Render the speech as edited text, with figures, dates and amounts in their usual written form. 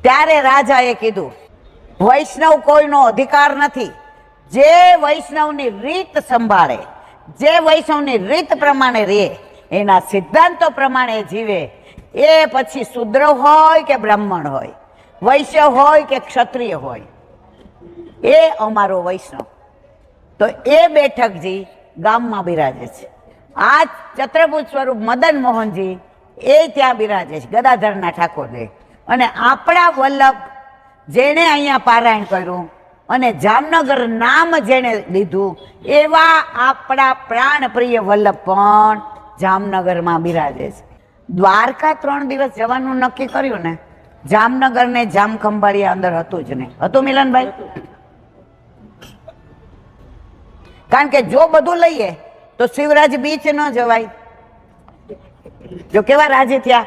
ત્યારે રાજાએ કીધું, વૈષ્ણવ કોઈનો અધિકાર નથી. જે વૈષ્ણવની રીત સંભાળે, જે વૈષ્ણવની રીત પ્રમાણે રહે, એના સિદ્ધાંતો પ્રમાણે જીવે, એ પછી શૂદ્ર હોય કે બ્રાહ્મણ હોય, વૈશ્ય હોય કે ક્ષત્રિય હોય, એ અમારો વૈષ્ણવ. તો એ બેઠકજી ગામમાં બિરાજે છે. આ ચત્રભુજ સ્વરૂપ મદન મોહનજી એ ત્યાં બિરાજે છે, ગદાધરના ઠાકોરજી. અને આપણા વલ્લભ જેણે અહીંયા પારાયણ કર્યું અને જામનગર નામ જેણે લીધું, એવા આપણા પ્રાણ પ્રિય વલ્લભ પણ જામનગરમાં બિરાજે છે. દ્વારકા 3 દિવસ જવાનું નક્કી કર્યું ને, જામનગર ને જામખંભાળિયા અંદર હતું જ નહીં. હતું મિલનભાઈ? કારણ કે જો બધું લઈએ તો શિવરાજ બીચ ન જવાય. જો કેવા રાજી થયા.